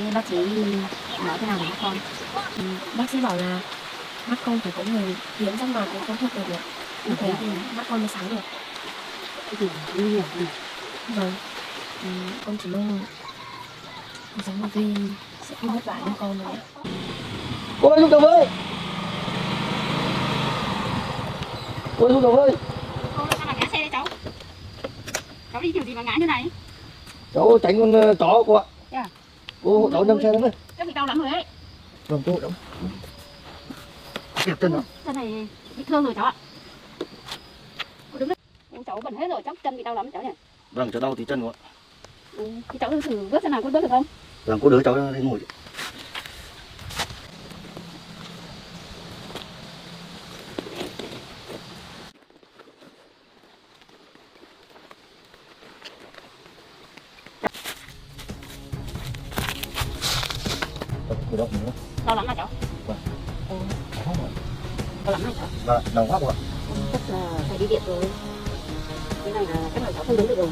cái bác sĩ nói thế nào về mắt con. Bác sĩ bảo là mắt con phải có người hiến răng mà cũng không thuốc được. Như thế thì mắt con mới sáng được. Cái gì nguy hiểm nhỉ? Vâng. Con chỉ mong cuộc sống của Vi sẽ không vất vả như con nữa. Cô ơi, giúp cháu với. Cô ơi, giúp cháu với. Cô sao mà ngã xe đấy cháu? Cháu đi kiểu gì mà ngã như này? Cháu tránh con chó cô ạ. Yeah. Cô hộ cháu nâng xe lên đấy. Cháu bị đau lắm rồi đấy. Vâng, cô hộ cháu. Kẹp chân nào. Chân này bị thương rồi cháu ạ. Cô đứng đấy. Cháu bẩn hết rồi, chắc chân bị đau lắm cháu nhỉ? Vâng, cháu đau tí chân cô ạ. Thì cháu thử bước xem nào, con bước được không? Vâng, cô đỡ cháu lên ngồi. Cử động nữa. Đau lắm hả cháu? Vâng. Đau lắm hả cháu? Vâng, đau quá cô ạ. Chắc là phải đi viện rồi. Cái này là chắc là cháu không đứng được rồi.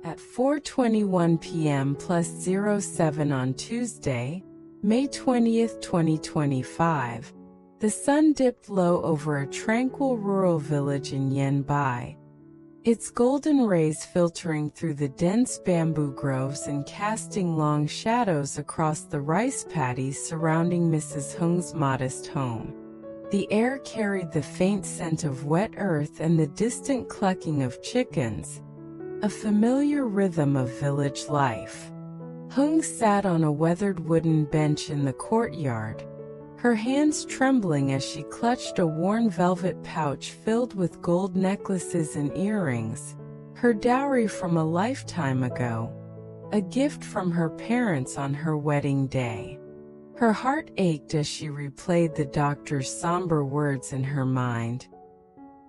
At 4:21 p.m. plus 07 on Tuesday, May 20th, 2025, the sun dipped low over a tranquil rural village in Yanbai, its golden rays filtering through the dense bamboo groves and casting long shadows across the rice paddies surrounding Mrs. Hung's modest home. The air carried the faint scent of wet earth and the distant clucking of chickens, a familiar rhythm of village life. Hung sat on a weathered wooden bench in the courtyard, her hands trembling as she clutched a worn velvet pouch filled with gold necklaces and earrings, her dowry from a lifetime ago, a gift from her parents on her wedding day. Her heart ached as she replayed the doctor's somber words in her mind.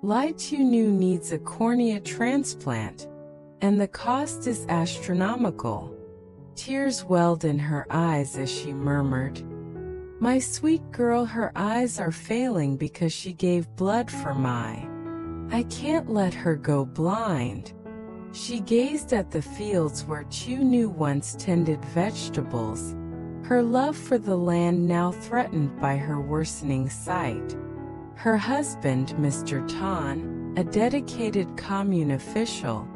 Lý Tiểu Nữ needs a cornea transplant, and the cost is astronomical. Tears welled in her eyes as she murmured, "My sweet girl, her eyes are failing because she gave blood for I can't let her go blind." She gazed at the fields where Tieu once tended vegetables, her love for the land now threatened by her worsening sight. Her husband, Mr. Tien, a dedicated commune official,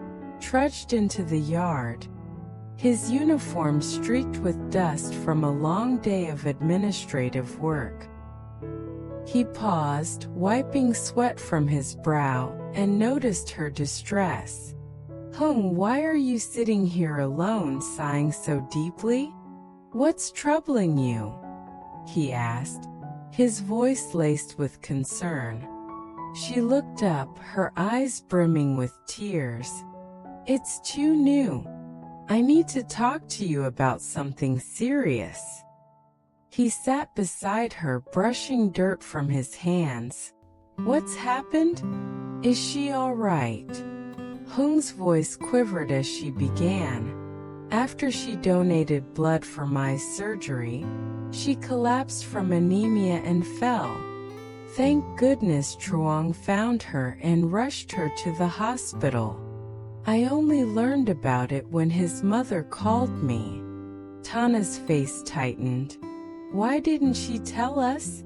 trudged into the yard, his uniform streaked with dust from a long day of administrative work. He paused, wiping sweat from his brow, and noticed her distress. "Hung, why are you sitting here alone, sighing so deeply? What's troubling you?" he asked, his voice laced with concern. She looked up, her eyes brimming with tears. "It's too new. I need to talk to you about something serious." He sat beside her, brushing dirt from his hands. "What's happened? Is she all right?" Hung's voice quivered as she began. "After she donated blood for my surgery, she collapsed from anemia and fell. Thank goodness Truong found her and rushed her to the hospital. I only learned about it when his mother called me." Tana's face tightened. "Why didn't she tell us?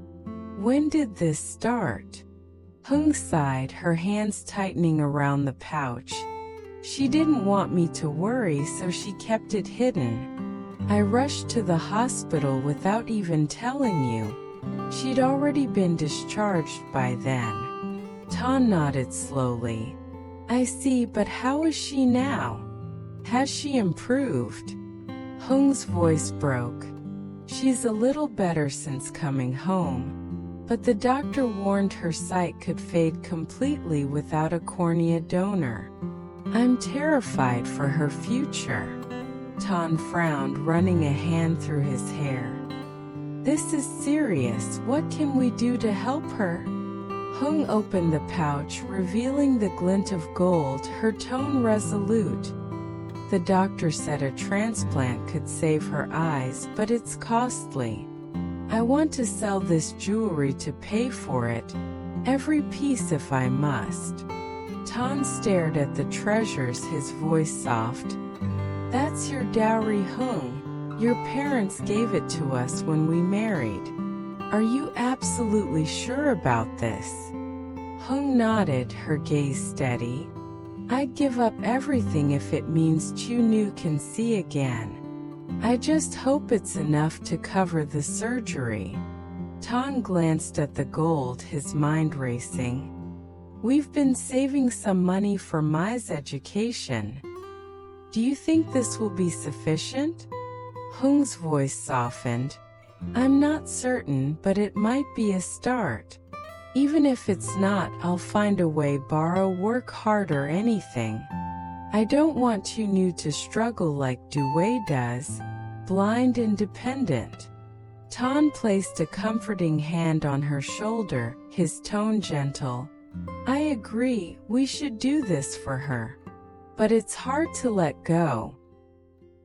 When did this start?" Hung sighed, her hands tightening around the pouch. "She didn't want me to worry, so she kept it hidden. I rushed to the hospital without even telling you. She'd already been discharged by then." Tan nodded slowly. "I see, but how is she now? Has she improved?" Hung's voice broke. "She's a little better since coming home, but the doctor warned her sight could fade completely without a cornea donor. I'm terrified for her future." Tan frowned, running a hand through his hair. "This is serious. What can we do to help her?" Hung opened the pouch, revealing the glint of gold, her tone resolute. "The doctor said a transplant could save her eyes, but it's costly. I want to sell this jewelry to pay for it, every piece if I must. Tien stared at the treasures, his voice soft. That's your dowry, Hung. Your parents gave it to us when we married. Are you absolutely sure about this? Hung nodded, her gaze steady. I'd give up everything if it means Tieu can see again. I just hope it's enough to cover the surgery. Tien glanced at the gold, his mind racing. We've been saving some money for Mai's education. Do you think this will be sufficient? Hung's voice softened. I'm not certain, but it might be a start. Even if it's not, I'll find a way, borrow, work hard or anything. I don't want Tieu to struggle like Due does, blind and dependent. Tien placed a comforting hand on her shoulder, his tone gentle. I agree, we should do this for her. But it's hard to let go.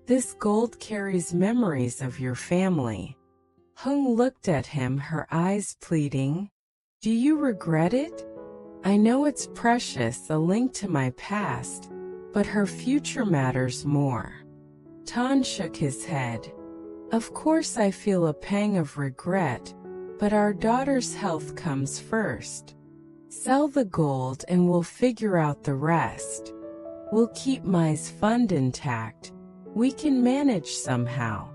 This gold carries memories of your family. Hung looked at him, her eyes pleading. Do you regret it? I know it's precious, a link to my past, but her future matters more. Tien shook his head. Of course I feel a pang of regret, but our daughter's health comes first. Sell the gold and we'll figure out the rest. We'll keep Mai's fund intact. We can manage somehow.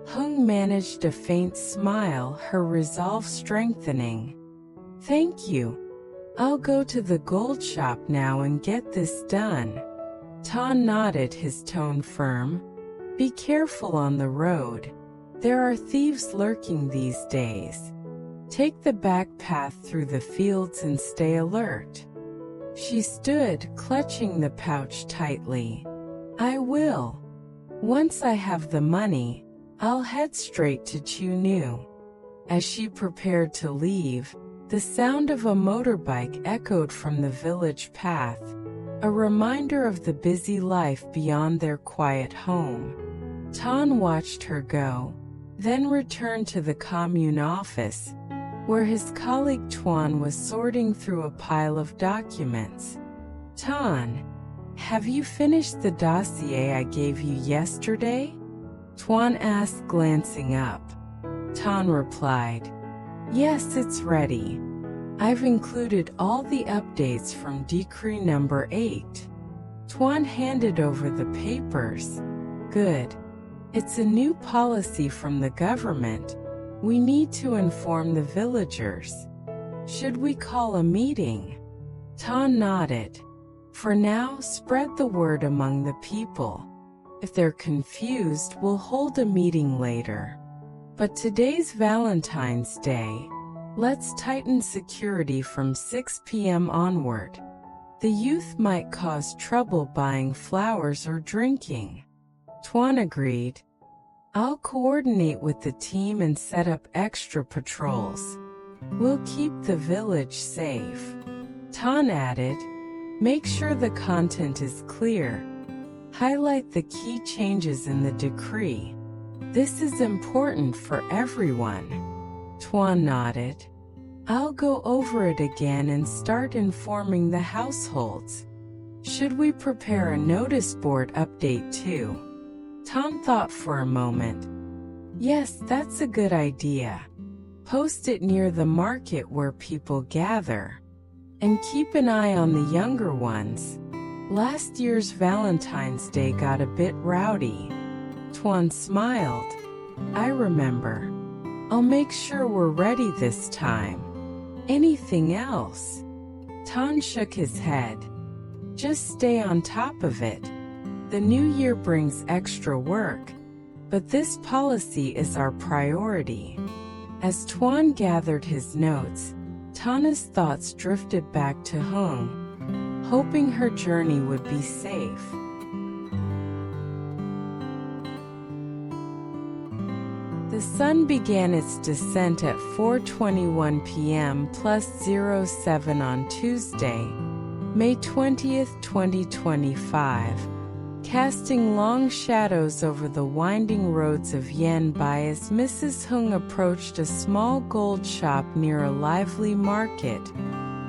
Hung managed a faint smile, her resolve strengthening. Thank you. I'll go to the gold shop now and get this done. Tien nodded, his tone firm. Be careful on the road. There are thieves lurking these days. Take the back path through the fields and stay alert. She stood, clutching the pouch tightly. I will. Once I have the money, I'll head straight to Tieu. As she prepared to leave, the sound of a motorbike echoed from the village path, a reminder of the busy life beyond their quiet home. Tien watched her go, then returned to the commune office, where his colleague Tien was sorting through a pile of documents. Tien, have you finished the dossier I gave you yesterday? Tien asked, glancing up. Tien replied, Yes, it's ready. I've included all the updates from Decree number 8. Tien handed over the papers. Good. It's a new policy from the government. We need to inform the villagers. Should we call a meeting? Tien nodded. For now, spread the word among the people. If they're confused, we'll hold a meeting later. But today's Valentine's Day. Let's tighten security from 6 p.m. onward. The youth might cause trouble buying flowers or drinking. Tien agreed. I'll coordinate with the team and set up extra patrols. We'll keep the village safe. Tien added, make sure the content is clear. Highlight the key changes in the decree. This is important for everyone. Tien nodded. I'll go over it again and start informing the households. Should we prepare a notice board update too? Tien thought for a moment. Yes, that's a good idea. Post it near the market where people gather. And keep an eye on the younger ones. Last year's Valentine's Day got a bit rowdy. Tien smiled. I remember. I'll make sure we're ready this time. Anything else? Tien shook his head. Just stay on top of it. The new year brings extra work, but this policy is our priority. As Tien gathered his notes, Tien's thoughts drifted back to home, hoping her journey would be safe. The sun began its descent at 4:21 p.m. +07 on Tuesday, May 20th, 2025. casting long shadows over the winding roads of Yanbai as Mrs. Hung approached a small gold shop near a lively market,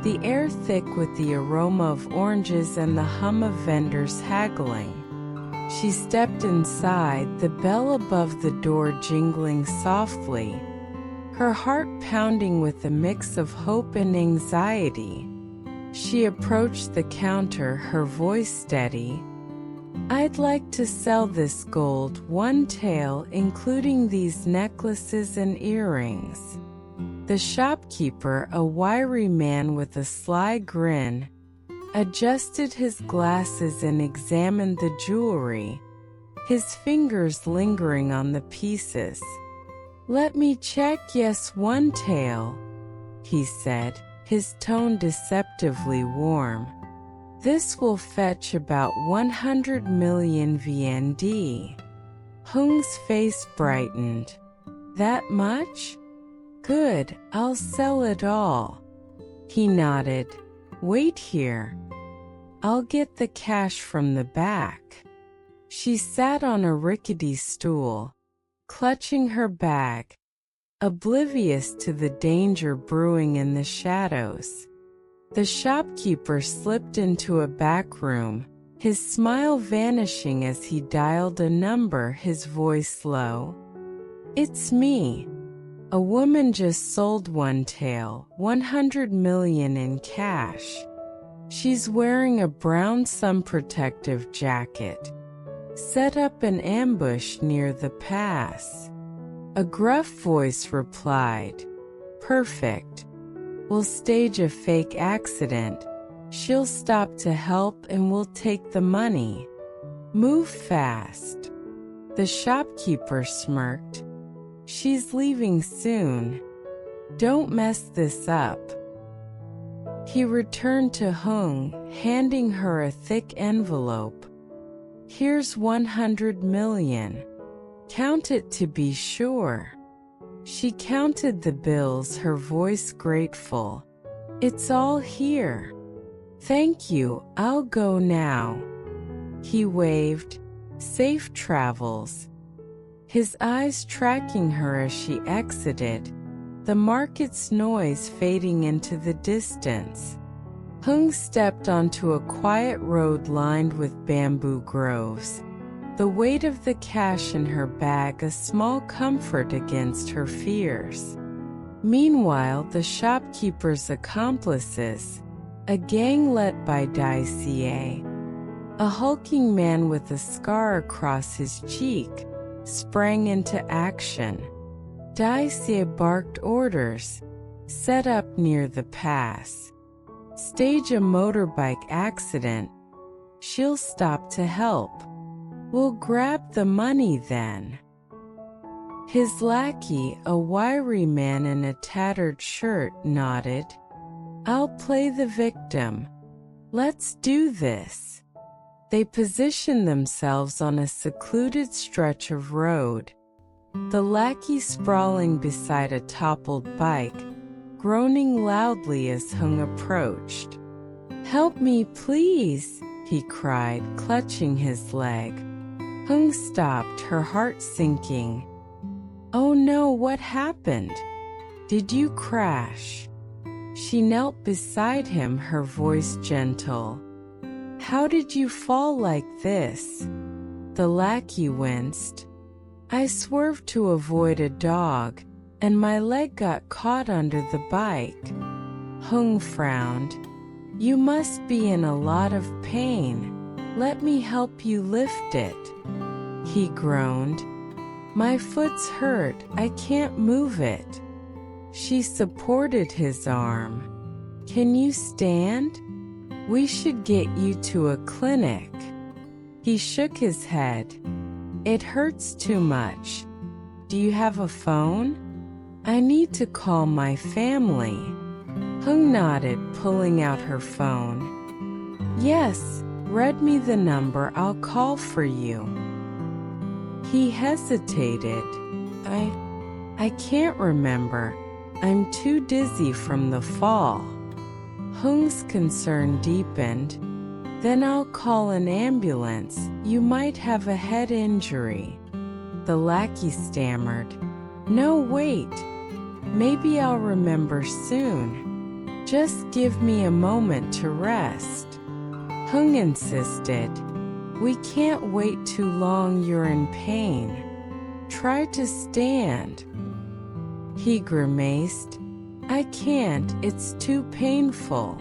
the air thick with the aroma of oranges and the hum of vendors haggling. She stepped inside, the bell above the door jingling softly, her heart pounding with a mix of hope and anxiety. She approached the counter, her voice steady. "I'd like to sell this gold one tael, including these necklaces and earrings." The shopkeeper, a wiry man with a sly grin, adjusted his glasses and examined the jewelry, his fingers lingering on the pieces. "Let me check. Yes, one tael," he said, his tone deceptively warm. "This will fetch about 100 million VND. Hung's face brightened. "That much? Good, I'll sell it all." He nodded. "Wait here. I'll get the cash from the back." She sat on a rickety stool, clutching her bag, oblivious to the danger brewing in the shadows. The shopkeeper slipped into a back room, his smile vanishing as he dialed a number, his voice low. "It's me. A woman just sold one tael, 100 million in cash. She's wearing a brown sun protective jacket. Set up an ambush near the pass." A gruff voice replied, "Perfect. We'll stage a fake accident. She'll stop to help and we'll take the money. Move fast." The shopkeeper smirked. "She's leaving soon. Don't mess this up." He returned to Hung, handing her a thick envelope. "Here's 100 million. Count it to be sure." She counted the bills, her voice grateful. "It's all here. Thank you, I'll go now." He waved. "Safe travels." His eyes tracking her as she exited, the market's noise fading into the distance. Hung stepped onto a quiet road lined with bamboo groves, the weight of the cash in her bag a small comfort against her fears. Meanwhile, the shopkeeper's accomplices, a gang led by Tieu, a hulking man with a scar across his cheek, sprang into action. Tieu barked orders: "Set up near the pass. Stage a motorbike accident. She'll stop to help. We'll grab the money then." His lackey, a wiry man in a tattered shirt, nodded. "I'll play the victim. Let's do this." They positioned themselves on a secluded stretch of road, the lackey sprawling beside a toppled bike, groaning loudly as Hung approached. "Help me, please," he cried, clutching his leg. Hung stopped, her heart sinking. "Oh no, what happened? Did you crash?" She knelt beside him, her voice gentle. "How did you fall like this?" The lackey winced. "I swerved to avoid a dog, and my leg got caught under the bike." Hung frowned. "You must be in a lot of pain. Let me help you lift it." He groaned. "My foot's hurt, I can't move it." She supported his arm. "Can you stand? We should get you to a clinic." He shook his head. "It hurts too much. Do you have a phone? I need to call my family." Hung nodded, pulling out her phone. "Yes, read me the number, I'll call for you." He hesitated. I can't remember. I'm too dizzy from the fall." Hung's concern deepened. Then I'll call an ambulance. You might have a head injury. The lackey stammered. No, wait. Maybe I'll remember soon. Just give me a moment to rest. Hung insisted. We can't wait too long, you're in pain. Try to stand. He grimaced. I can't, it's too painful.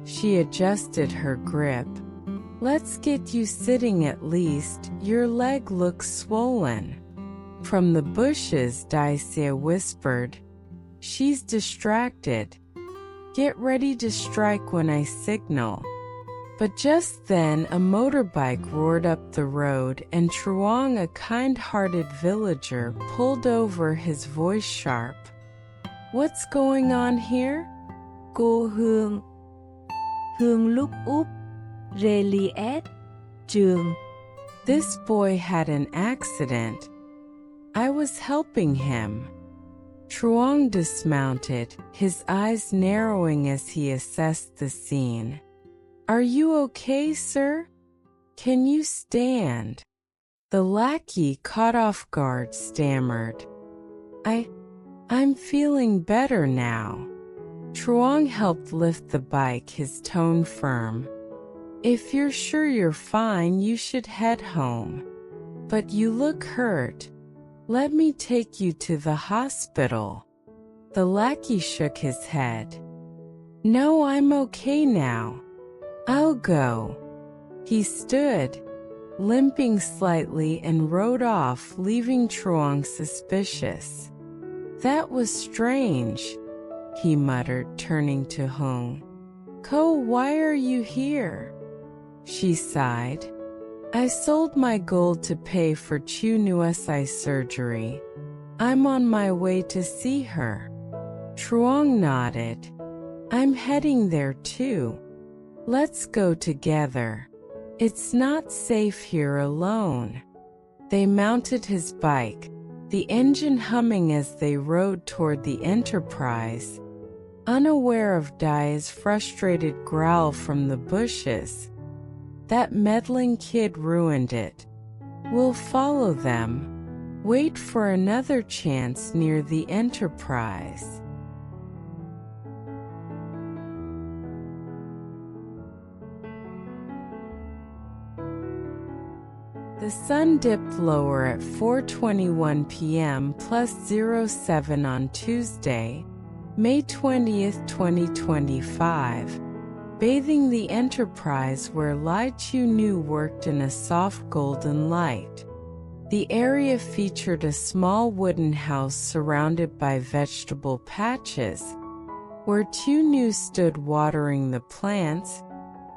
She adjusted her grip. Let's get you sitting at least, your leg looks swollen. From the bushes, Dacia whispered. She's distracted. Get ready to strike when I signal. But just then a motorbike roared up the road and Truong, a kind-hearted villager, pulled over, his voice sharp. What's going on here? Cô Hương. Hương lúc úp. Relief. Trường. This boy had an accident. I was helping him. Truong dismounted, his eyes narrowing as he assessed the scene. Are you okay, sir? Can you stand? The lackey, caught off guard, stammered. I'm feeling better now. Truong helped lift the bike, his tone firm. If you're sure you're fine, you should head home. But you look hurt. Let me take you to the hospital. The lackey shook his head. No, I'm okay now. I'll go. He stood, limping slightly, and rode off, leaving Truong suspicious. That was strange, he muttered, turning to Hung. Ko, why are you here? She sighed. I sold my gold to pay for Tieu Nu's eye surgery. I'm on my way to see her. Truong nodded. I'm heading there too. Let's go together. It's not safe here alone. They mounted his bike, the engine humming as they rode toward the Enterprise, unaware of Dai's frustrated growl from the bushes. That meddling kid ruined it. We'll follow them. Wait for another chance near the Enterprise. The sun dipped lower at 4:21 p.m. +07 on Tuesday, May 20th, 2025, bathing the Enterprise where Lý Tiểu Nữ worked in a soft golden light. The area featured a small wooden house surrounded by vegetable patches, where Tieu Nữ stood watering the plants,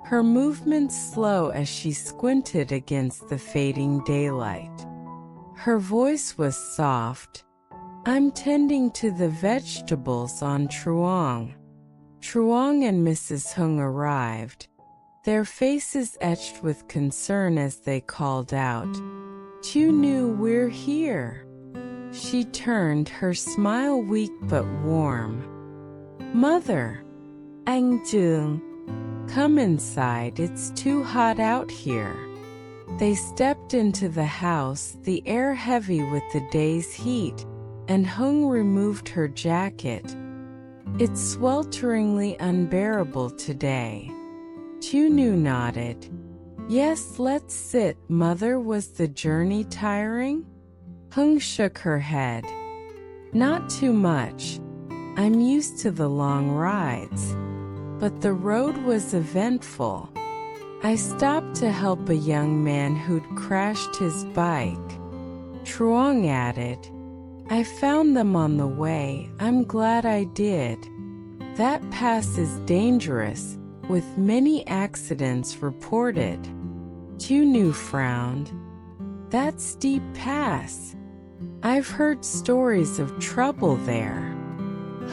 her movements slow as she squinted against the fading daylight. Her voice was soft. I'm tending to the vegetables on Truong. Truong and Mrs. Hung arrived, their faces etched with concern as they called out, Tieu Nữ, we're here. She turned, her smile weak but warm. Mother. Anh Trường. Come inside, it's too hot out here. They stepped into the house, the air heavy with the day's heat, and Hung removed her jacket. It's swelteringly unbearable today. Tieu Nữ nodded. Yes, let's sit, Mother. Was the journey tiring? Hung shook her head. Not too much. I'm used to the long rides. But the road was eventful. I stopped to help a young man who'd crashed his bike. Truong added, I found them on the way. I'm glad I did. That pass is dangerous, with many accidents reported. Tieu Nữ frowned. That steep pass. I've heard stories of trouble there.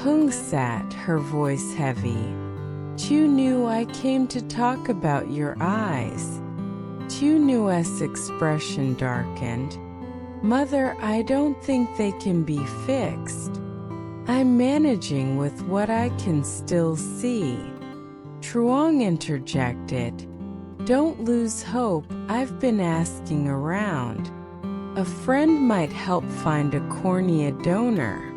Hung sat, her voice heavy. Tieu Nữ, I came to talk about your eyes. Tieu Nữ expression darkened. Mother, I don't think they can be fixed. I'm managing with what I can still see. Truong interjected. Don't lose hope, I've been asking around. A friend might help find a cornea donor.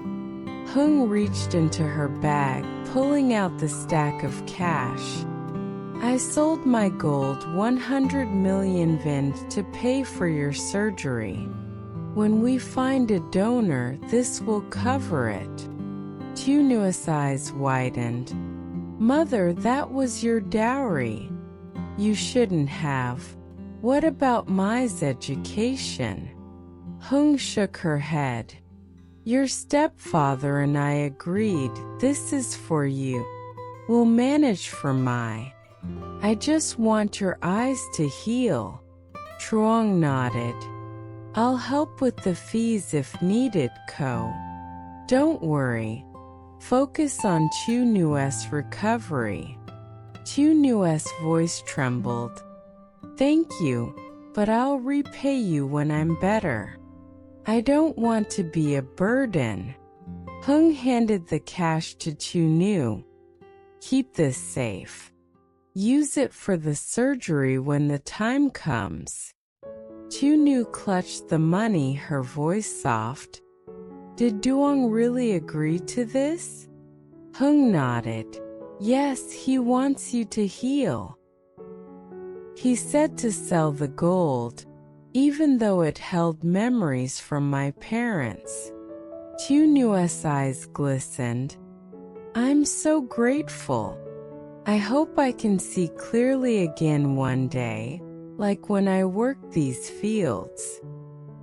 Hung reached into her bag, pulling out the stack of cash. I sold my gold 100 million vind to pay for your surgery. When we find a donor, this will cover it. Tieu's eyes widened. Mother, that was your dowry. You shouldn't have. What about Mai's education? Hung shook her head. Your stepfather and I agreed, this is for you. We'll manage for Mai. I just want your eyes to heal. Truong nodded. I'll help with the fees if needed, Ko. Don't worry. Focus on Tieu's recovery. Tieu's voice trembled. Thank you, but I'll repay you when I'm better. I don't want to be a burden. Hung handed the cash to Tieu. Keep this safe. Use it for the surgery when the time comes. Tieu clutched the money, her voice soft. Did Duong really agree to this? Hung nodded. Yes, he wants you to heal. He said to sell the gold, even though it held memories from my parents. Tieu's eyes glistened. I'm so grateful. I hope I can see clearly again one day, like when I worked these fields.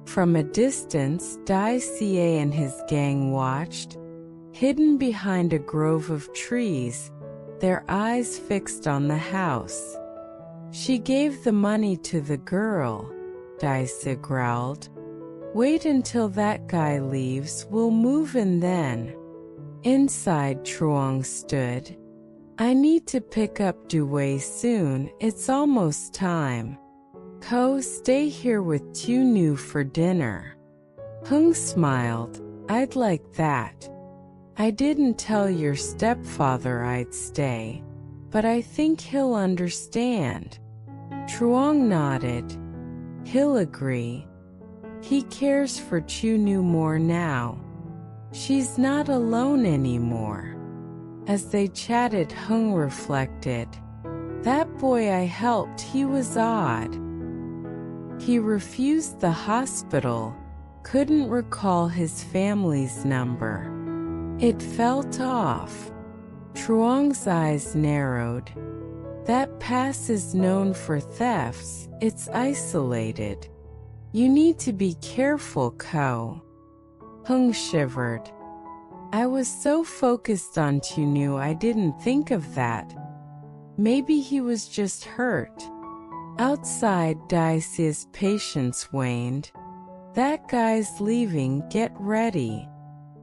From a distance, Dai Xie and his gang watched, hidden behind a grove of trees, their eyes fixed on the house. She gave the money to the girl, Dai Xie growled. Wait until that guy leaves, we'll move in then. Inside, Truong stood. I need to pick up Duwei soon, it's almost time. Ko, stay here with Tieu for dinner. Hung smiled. I'd like that. I didn't tell your stepfather I'd stay, but I think he'll understand. Truong nodded. He'll agree. He cares for Tieu more now. She's not alone anymore. As they chatted, Hung reflected. That boy I helped, he was odd. He refused the hospital, couldn't recall his family's number. It felt off. Truong's eyes narrowed. That pass is known for thefts, it's isolated. You need to be careful, Ko. Hung shivered. I was so focused on Tieu I didn't think of that. Maybe he was just hurt. Outside, Dai Xie's patience waned. That guy's leaving, get ready.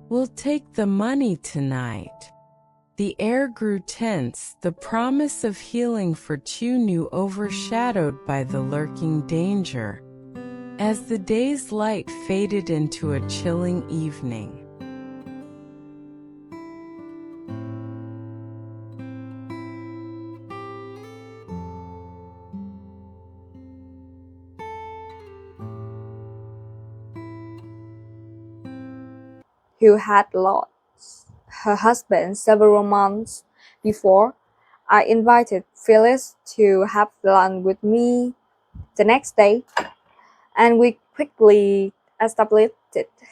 We'll take the money tonight. The air grew tense, the promise of healing for Tieu overshadowed by the lurking danger. As the day's light faded into a chilling evening. Who had lost her husband several months before, I invited Phyllis to have lunch with me the next day, and we quickly established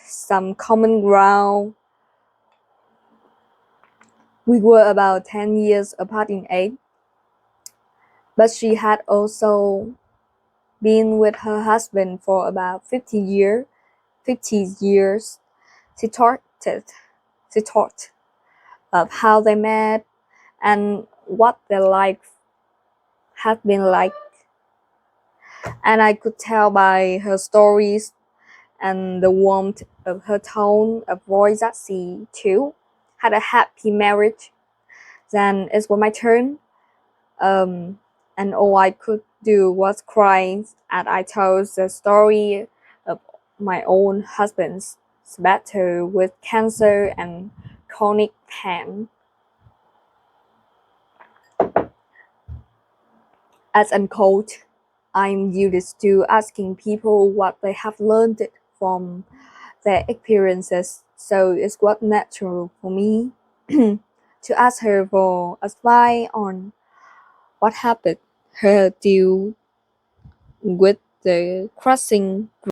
some common ground. We were about 10 years apart in age, but she had also been with her husband for about 50 years. She talked of how they met and what their life had been like. And I could tell by her stories and the warmth of her tone of voice that she, too, had a happy marriage. Then it was my turn, and all I could do was cry as I told the story of my own husband's battle with cancer and chronic pain. As a coach, I'm used to asking people what they have learned from their experiences, so it's quite natural for me to ask her for advice on what happened her deal with the crossing